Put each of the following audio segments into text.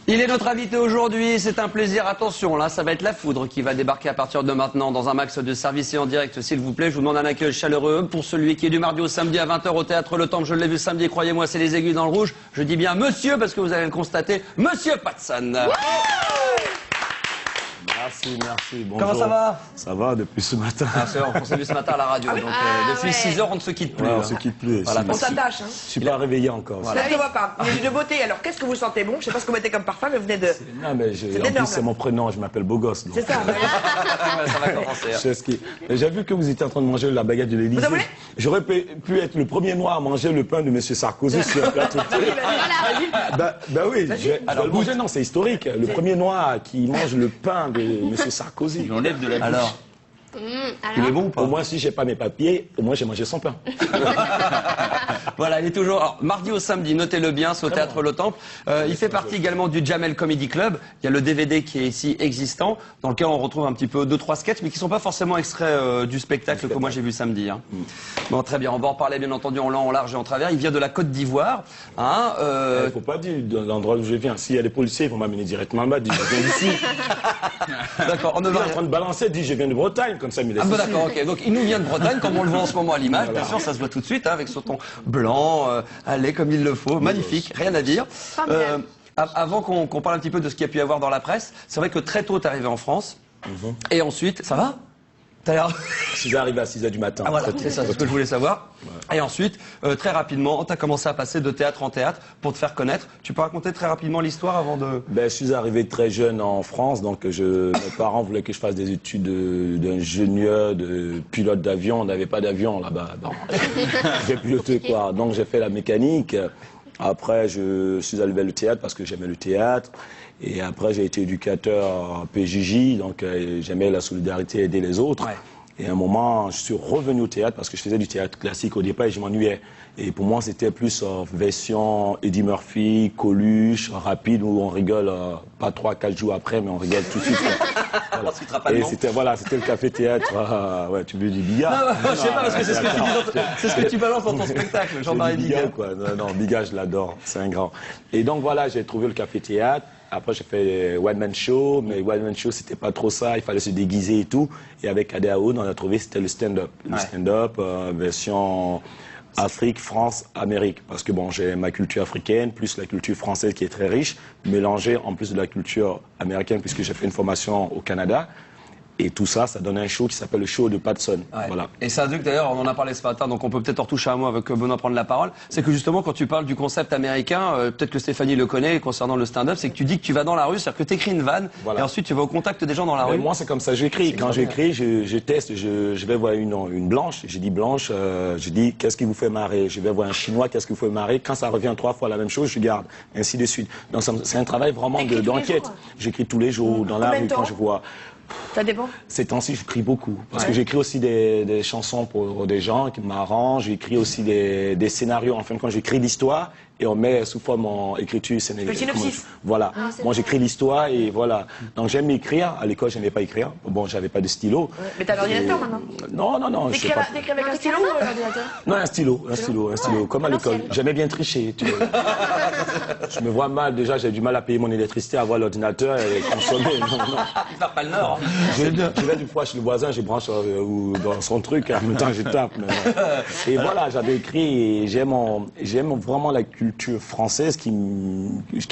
Il est notre invité aujourd'hui, c'est un plaisir. Attention, là, ça va être la foudre qui va débarquer à partir de maintenant dans un max de service et en direct, s'il vous plaît. Je vous demande un accueil chaleureux pour celui qui est du mardi au samedi à 20h au Théâtre Le Temple. Je l'ai vu samedi, croyez-moi, c'est les aiguilles dans le rouge. Je dis bien monsieur parce que vous allez le constater, monsieur Patson. Merci, merci. Bonjour. Comment ça va? Ça va depuis ce matin. Ah, c'est vrai, on s'est vu ce matin à la radio. Donc, depuis 6 heures, on ne se quitte plus. Ouais, on se quitte plus. Voilà, On s'attache. Hein. Je suis pas réveillé encore. Voilà. Ça ne se voit pas. Il est de beauté. Alors, qu'est-ce que vous sentez bon? Je sais pas ce que vous mettez comme parfum, mais vous venez de. Non, mais en plus, c'est mon prénom. Je m'appelle Beau Gosse. C'est ça. Ça va commencer. J'ai vu que vous étiez en train de manger la baguette de l'Élysée. J'aurais pu être le premier noir à manger le pain de M. Sarkozy sur un plateau de télé. Ben oui. Alors, bouger, non, c'est historique. Le premier noir qui mange le pain de M. Sarkozy. J'enlève de la bouche. Alors, il est bon ou pas? Au moins, si j'ai pas mes papiers, au moins j'ai mangé son pain. Voilà, il est toujours. Alors, mardi au samedi, notez-le bien, c'est au Théâtre Le Temple. Il fait partie également du Jamel Comedy Club. Il y a le DVD qui est ici existant, dans lequel on retrouve un petit peu 2-3 sketchs, mais qui ne sont pas forcément extraits du spectacle que moi j'ai vu samedi. Hein. Bon, très bien, on va en parler bien entendu en long, en large et en travers. Il vient de la Côte d'Ivoire. Hein, il ne faut pas dire de l'endroit où je viens. S'il y a des policiers, ils vont m'amener directement là-bas. Je viens d'ici. D'accord, on est en train de balancer, dit je viens de Bretagne, comme ça il me laisse. Ah, bah, d'accord, ok. Donc il nous vient de Bretagne, comme on le voit en ce moment à l'image. Voilà. Bien sûr, ça se voit tout de suite, hein, avec son ton blanc, allez, comme il le faut, magnifique, rien à dire. Avant qu'on parle un petit peu de ce qu'il y a pu y avoir dans la presse, c'est vrai que très tôt, tu es arrivé en France, et ensuite, ça va? T'as l'air... Je suis arrivé à 6h du matin. Ah, voilà, c'est ça, c'est ce que je voulais savoir. Ouais. Et ensuite, très rapidement, tu as commencé à passer de théâtre en théâtre pour te faire connaître. Tu peux raconter très rapidement l'histoire avant de... Ben, je suis arrivé très jeune en France, donc mes parents voulaient que je fasse des études d'ingénieur, de pilote d'avion. On n'avait pas d'avion là-bas. J'ai piloté quoi. Donc j'ai fait la mécanique. Après, je suis allé vers le théâtre parce que j'aimais le théâtre. Et après, j'ai été éducateur PJJ, donc j'aimais la solidarité, aider les autres. Ouais. Et à un moment, je suis revenu au théâtre parce que je faisais du théâtre classique au départ et je m'ennuyais. Et pour moi, c'était plus version Eddie Murphy, Coluche, rapide, où on rigole pas 3-4 jours après, mais on rigole tout de suite. Voilà. Et c'était le café-théâtre. Ouais, tu veux du billard? Non, je sais pas, parce que c'est ce que tu balances dans ton spectacle, Jean-Marie Bigard. Non, Bigard, je l'adore, c'est un grand. Et donc voilà, j'ai trouvé le café-théâtre. Après, j'ai fait One Man Show, mais One Man Show, c'était pas trop ça, il fallait se déguiser et tout. Et avec Adéaoun, on a trouvé, c'était le stand-up. Le stand-up, version Afrique, France, Amérique. Parce que bon, j'ai ma culture africaine, plus la culture française qui est très riche, mélangée en plus de la culture américaine, puisque j'ai fait une formation au Canada. Et tout ça, ça donne un show qui s'appelle le show de Patson. Ouais. Voilà. Et c'est un truc d'ailleurs, on en a parlé ce matin, donc on peut peut-être en retoucher un mot avec Benoît prendre la parole. C'est que justement, quand tu parles du concept américain, peut-être que Stéphanie le connaît concernant le stand-up, c'est que tu dis que tu vas dans la rue, c'est-à-dire que tu écris une vanne, et ensuite tu vas au contact des gens dans la rue. Moi, c'est comme ça que j'écris. Quand j'écris, je teste, je vais voir une blanche, j'ai dit blanche, je dis qu'est-ce qui vous fait marrer? Je vais voir un chinois, qu'est-ce qui vous fait marrer? Quand ça revient 3 fois la même chose, je garde, ainsi de suite. Donc c'est un travail vraiment d'enquête. J'écris tous les jours, dans la rue, quand je vois. Ça dépend. Ces temps-ci, j'écris beaucoup. Parce que j'écris aussi des chansons pour des gens qui m'arrangent. J'écris aussi des scénarios. En fin de compte, j'écris l'histoire et on met sous forme en écriture sénégalaise. Le synopsis. Voilà. Moi, j'écris l'histoire et voilà. Donc, j'aime écrire. À l'école, je n'aimais pas écrire. Bon, j'avais pas de stylo. Mais t'as l'ordinateur maintenant? Non. T'écris avec un stylo ou l'ordinateur? Non, un stylo. Comme à l'école. J'aimais bien tricher. Tu vois. Je me vois mal. Déjà, j'ai du mal à payer mon électricité, avoir l'ordinateur et consommer. Non. Il va pas le nord. Je vais du fois chez le voisin, je branche dans son truc, en même temps je tape. Et voilà, j'avais écrit et j'aime vraiment la culture française qui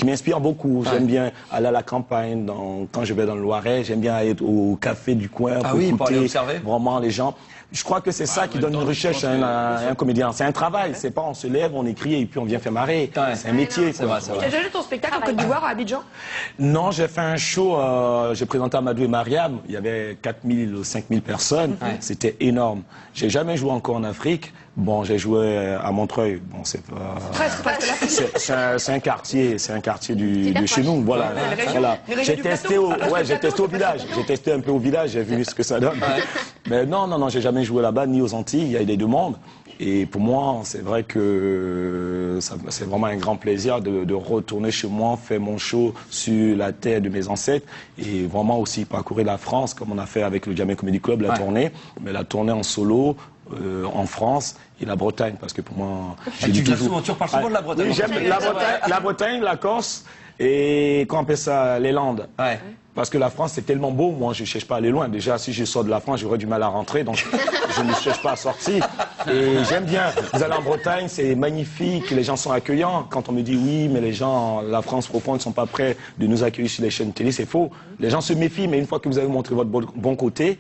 m'inspire beaucoup. J'aime bien aller à la campagne, quand je vais dans le Loiret, j'aime bien aller au café du coin pour écouter vraiment les gens. Je crois que c'est ça qui donne une richesse à un comédien. C'est un travail, c'est pas on se lève, on écrit et puis on vient faire marrer. C'est un métier. Tu as déjà vu ton spectacle en Côte d'Ivoire, à Abidjan? Non, j'ai fait un show, j'ai présenté à Amadou et Mariam, il y avait 4000 ou 5000 personnes, c'était énorme. J'ai jamais joué encore en Afrique. Bon, j'ai joué à Montreuil. Bon, c'est pas. C'est un quartier de chez nous. Voilà. J'ai testé au village. J'ai testé un peu au village. J'ai vu ce que ça donne. Mais non, j'ai jamais joué là-bas ni aux Antilles. Il y a des demandes. Et pour moi, c'est vrai que c'est vraiment un grand plaisir de retourner chez moi, faire mon show sur la terre de mes ancêtres et vraiment aussi parcourir la France comme on a fait avec le Jamel Comedy Club, la tournée, mais la tournée en solo. En France et la Bretagne, parce que pour moi... Tu reparles souvent de la Bretagne. Oui, j'aime la Bretagne, la Corse et qu'on appelle ça les Landes. Ouais. Parce que la France, c'est tellement beau, moi, je ne cherche pas à aller loin. Déjà, si je sors de la France, j'aurais du mal à rentrer, donc je ne cherche pas à sortir. Et j'aime bien. Vous allez en Bretagne, c'est magnifique, les gens sont accueillants. Quand on me dit oui, mais les gens, la France profonde, ne sont pas prêts de nous accueillir sur les chaînes télé, c'est faux. Les gens se méfient, mais une fois que vous avez montré votre bon côté,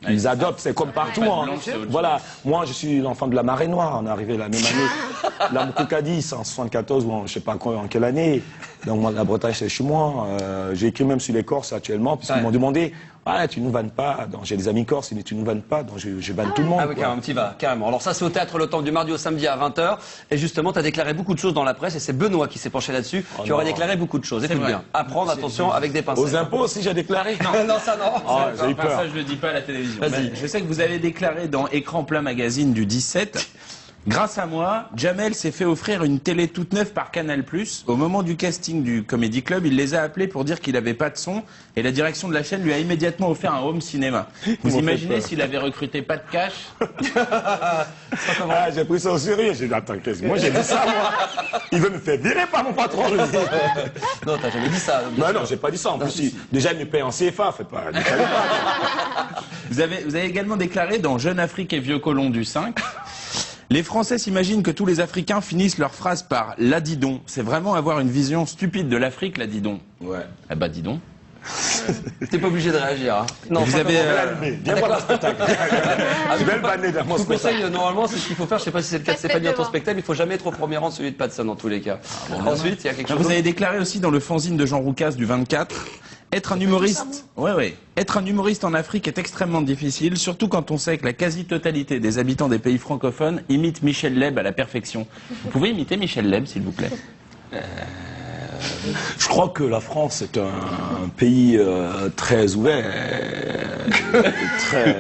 ils adoptent, c'est comme partout. Hein. Voilà, moi je suis l'enfant de la marée noire, on est arrivé la même année. La Moukokadis en 74 ou en je sais pas en quelle année. Donc moi, la Bretagne c'est chez moi. J'ai écrit même sur les Corses actuellement, puisqu'ils m'ont demandé ah, tu nous vannes pas. J'ai des amis corses, ils disent tu nous vannes pas, donc je vanne tout le monde. Ah oui, carrément, tu vas, carrément. Alors ça, c'est au Théâtre Le Temple du mardi au samedi à 20h. Et justement, tu as déclaré beaucoup de choses dans la presse, et c'est Benoît qui s'est penché là-dessus. Tu aurais déclaré beaucoup de choses. Écoute bien. Apprendre, attention, avec des pincettes. Aux impôts aussi, j'ai déclaré. Non, ça non. Ah, j'ai eu peur. Ça, je le dis pas à la télévision. Vas-y. Je sais que vous avez déclaré dans Écran Plat Magazine du 17. Grâce à moi, Jamel s'est fait offrir une télé toute neuve par Canal+. Au moment du casting du Comedy Club, il les a appelés pour dire qu'il n'avait pas de son et la direction de la chaîne lui a immédiatement offert un home cinéma. Vous imaginez s'il avait recruté pas de cash? Ah, j'ai pris ça au sérieux. J'ai dit, attends, moi j'ai dit ça, moi. Il veut me faire virer par mon patron. Non, t'as jamais dit ça. Non, non, j'ai pas dit ça. En plus, déjà, il me paye en CFA. Fait pas. Vous avez également déclaré dans Jeune Afrique et Vieux Colons du 5. Les Français s'imaginent que tous les Africains finissent leur phrase par « la dis donc ». C'est vraiment avoir une vision stupide de l'Afrique, la dis donc. Ouais. Eh bah dis donc. T'es pas obligé de réagir. Hein. Non, Vous avez... Viens voir mon spectacle. Je vais le banner dans mon Je vous spectacle. conseille, normalement, c'est ce qu'il faut faire. Je sais pas si c'est le cas de Stéphanie dans ton spectacle. Il faut jamais être au premier rang de celui de Patson dans tous les cas. Ensuite, il y a quelque chose. Vous avez déclaré aussi dans le fanzine de Jean Roucas du 24. Être un humoriste, Être un humoriste en Afrique est extrêmement difficile, surtout quand on sait que la quasi-totalité des habitants des pays francophones imitent Michel Leb à la perfection. Vous pouvez imiter Michel Leb, s'il vous plaît? Je crois que la France est un pays très ouvert, très...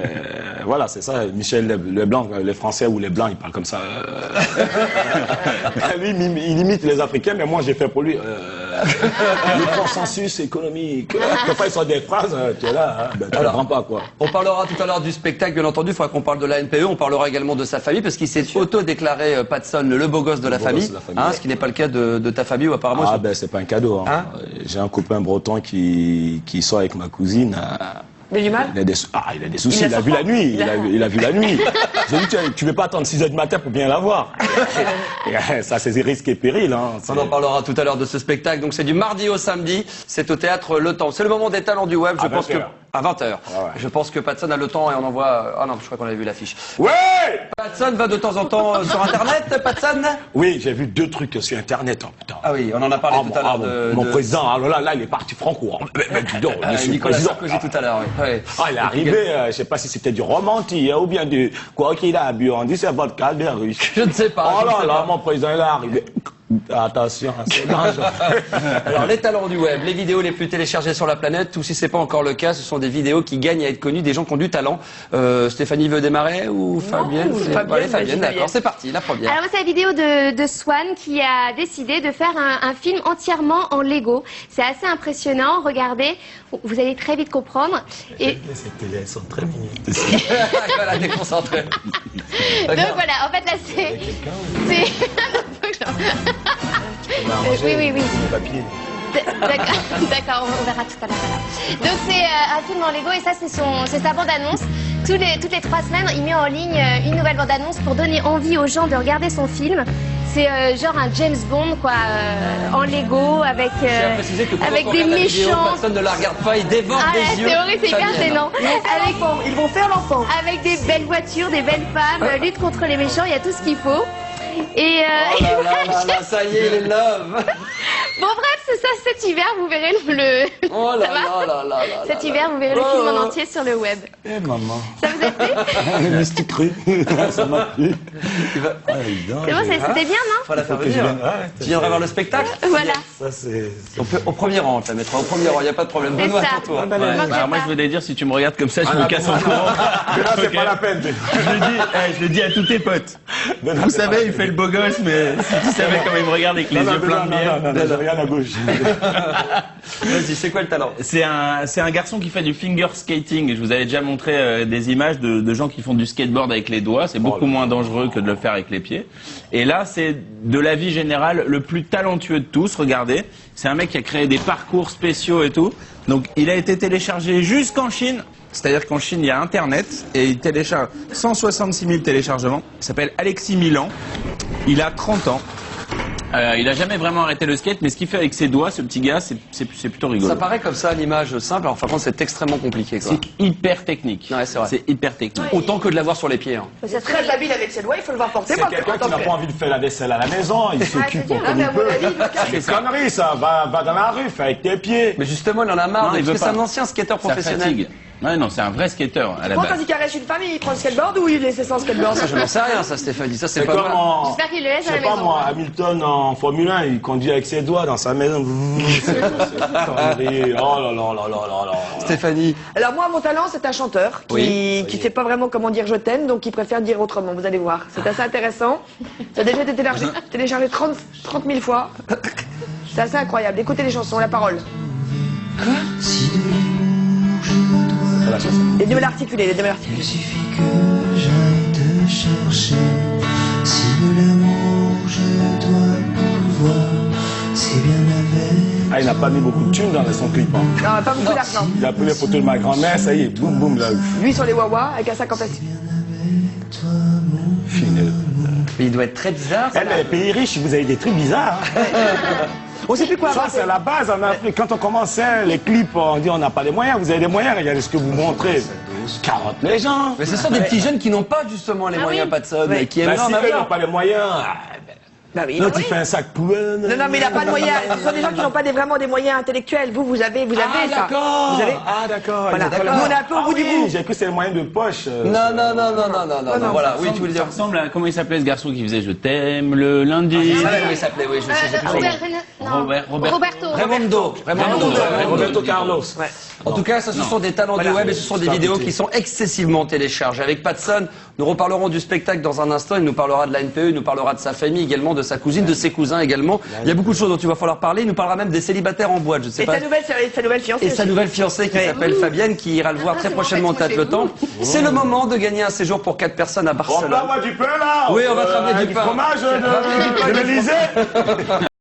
Voilà, c'est ça, Michel les Blancs, les Français ou les Blancs, ils parlent comme ça. Lui, il imite les Africains, mais moi, j'ai fait pour lui le consensus économique. Parfois, ils sortent des phrases, tu es là, hein, ben, tu comprends pas, quoi. On parlera tout à l'heure du spectacle, bien entendu. Il faudra qu'on parle de la NPE. On parlera également de sa famille, parce qu'il s'est auto-déclaré, Patson, le beau gosse de la famille. Hein, ce qui n'est pas le cas de ta famille, où apparemment... Ah, ben, c'est pas un cadeau. Hein. J'ai un copain breton qui sort avec ma cousine. Mais du mal? Il a des soucis, il a vu la nuit. Il a vu la nuit. J'ai dit, tu veux pas attendre 6 h du matin pour bien la voir. Ça, c'est risques et périls. Hein. On en parlera tout à l'heure de ce spectacle. Donc, c'est du mardi au samedi. C'est au Théâtre Le Temple. C'est le moment des talents du web. Je pense que... À 20h. Ouais. Je pense que Patson a le temps et on envoie... Ah non, je crois qu'on avait vu l'affiche. Ouais! Patson va de temps en temps sur Internet, Patson? Oui, j'ai vu 2 trucs sur Internet. Oh, putain. Ah oui, on en a parlé tout à l'heure mon président, alors là, il est parti franco. Mais dis donc, monsieur le Nicolas président. Sarkozy tout à l'heure, oui. Ouais. Ah, il est arrivé, je sais pas si c'était du romantique ou bien du... Quoi qu'il a bu, on dit c'est votre calvaire russe. Je ne sais pas. Oh là là, mon président, il est arrivé. Attention, c'est dangereux. Alors, les talents du web, les vidéos les plus téléchargées sur la planète, ou si c'est pas encore le cas, ce sont des vidéos qui gagnent à être connues, des gens qui ont du talent. Stéphanie veut démarrer ou Fabienne? Allez, Fabienne, d'accord, c'est parti, la première. Alors, c'est la vidéo de Swan qui a décidé de faire un film entièrement en Lego. C'est assez impressionnant, regardez, vous allez très vite comprendre. Et... Ces télés, elles sont très mignonnes. Voilà, déconcentré. Donc voilà, en fait là c'est... Oui. Papier. D'accord, on verra tout à l'heure. Voilà. Donc c'est un film en Lego et ça c'est sa bande-annonce. Toutes les 3 semaines, il met en ligne une nouvelle bande-annonce pour donner envie aux gens de regarder son film. C'est genre un James Bond quoi, en Lego avec des méchants. Personne ne la regarde pas, il dévore des yeux. C'est horrible, c'est hyper gênant. Ils vont faire l'enfant. Avec des belles voitures, des belles femmes, lutte contre les méchants, il y a tout ce qu'il faut. Et oh là, ça y est, les love. Bon bref, c'est ça, cet hiver vous verrez le... Oh là là. Cet hiver vous verrez le film en entier sur le web. Eh maman. Ça vous a plu? Le mystique cru. Ça m'a plu. C'est bon, c'était bien, non? Faut la faire venir. Tu viendras voir le spectacle? Voilà. Ça c'est... Au premier rang, on te la mettra au premier rang, il n'y a pas de problème. C'est Benoît, ça. pour toi. Alors moi je voulais dire, si tu me regardes comme ça, je me casse en courant. Mais là, c'est pas la peine. Je le dis à tous tes potes. Vous savez, il fait le beau gosse, mais si tu savais comment il me regarde avec les yeux pleins de miel. Non, j'ai rien à gauche. Vas-y, c'est quoi le talent? C'est un garçon qui fait du finger skating. Je vous avais déjà montré des images de gens qui font du skateboard avec les doigts. C'est beaucoup moins dangereux que de le faire avec les pieds. Et là, c'est de la vie générale le plus talentueux de tous. Regardez, c'est un mec qui a créé des parcours spéciaux et tout. Donc, il a été téléchargé jusqu'en Chine. C'est-à-dire qu'en Chine, il y a Internet et il télécharge 166 000 téléchargements. Il s'appelle Alexis Milan. Il a 30 ans. Il a jamais vraiment arrêté le skate, mais ce qu'il fait avec ses doigts, ce petit gars, c'est plutôt rigolo. Ça paraît comme ça, l'image simple, alors par contre c'est extrêmement compliqué, quoi. C'est hyper technique. Ouais, c'est vrai. C'est hyper technique. Autant que de l'avoir sur les pieds. Hein. C'est très habile avec ses doigts, il faut le voir porter. C'est quelqu'un qui n'a pas envie de faire la vaisselle à la maison, il s'occupe Ah, comme mais il à mon peut. avis, C'est des conneries, ça. Va dans la rue, fais avec tes pieds. Mais justement, il en a marre, Non, il parce veut que c'est pas. un ancien skateur Ça professionnel. fatigue. Ouais, non, c'est un vrai skater à la Quand base. il caresse une famille, il prend le skateboard ou il laisse sans skateboard? Ça, je n'en sais rien, ça, Stéphanie, ça c'est C'est pas comme mal. en... J'espère qu'il le laisse Je à la sais pas maison. moi, Hamilton en Formule 1, il conduit avec ses doigts dans sa maison. C'est une connerie. Oh là là là là là là. Stéphanie, Alors moi, mon talent, c'est un chanteur qui sait pas vraiment comment dire je t'aime, donc il préfère dire autrement, vous allez voir. C'est assez intéressant. Ça a déjà été téléchargé 30 000 fois. C'est assez incroyable. Écoutez les chansons, la parole. Les deux l'articuler, les deux l'articuler. Il suffit que j'aille te chercher. Si de l'amour je dois pouvoir, c'est bien avec. Ah, il n'a pas mis beaucoup de thunes dans son clip. Hein. Non, pas beaucoup d'argent. Il a pris les photos de ma grand-mère, ça y est, boum boum là. Lui sur les Wawa avec un sac en plastique. Fini. mais il doit être très bizarre. ça. Eh, mais les pays riches, vous avez des trucs bizarres. Hein. On sait plus quoi Ça, avancer. c'est la base en Afrique. Quand on commençait les clips, on dit on n'a pas les moyens. Vous avez des moyens, regardez ce que vous montrez. 40 les gens. Mais ce sont des petits jeunes qui n'ont pas justement les moyens, pas de somme, et qui aiment Bah, si en eux n'ont avoir. pas les moyens, Bah oui, non, non, tu oui. fais un sac poubelle. Non, mais il n'a pas de moyens. Ce sont des gens qui n'ont pas vraiment des moyens intellectuels. Vous avez Ah, ça. d'accord. Vous avez. Ah, d'accord. Voilà. Ils ont pas les Nous, on est moyens. un peu au bout du bout. J'ai cru que c'est les moyens de poche. Non, voilà, oui, tu voulais Ça dire. ressemble à, comment il s'appelait ce garçon qui faisait Je t'aime le lundi? Ah, comment il s'appelait, oui, je sais plus son nom. Roberto. Raimondo. Roberto Carlos. En tout cas, ce sont des talents du web et ce sont des vidéos qui sont excessivement téléchargées. Avec Patson, nous reparlerons du spectacle dans un instant. Il nous parlera de la NPE, il nous parlera de sa famille également, de sa cousine, de ses cousins également. Il y a beaucoup de choses dont il va falloir parler. Il nous parlera même des célibataires en boîte, je sais Et pas. sa nouvelle fiancée. Et sa nouvelle fiancée qui s'appelle Fabienne, qui ira le voir très prochainement au Théâtre Le Temps. C'est le moment de gagner un séjour pour 4 personnes à On Barcelone. peut avoir du pain là. Oui, on va te ramener Avec du pain. fromage de l'Élysée.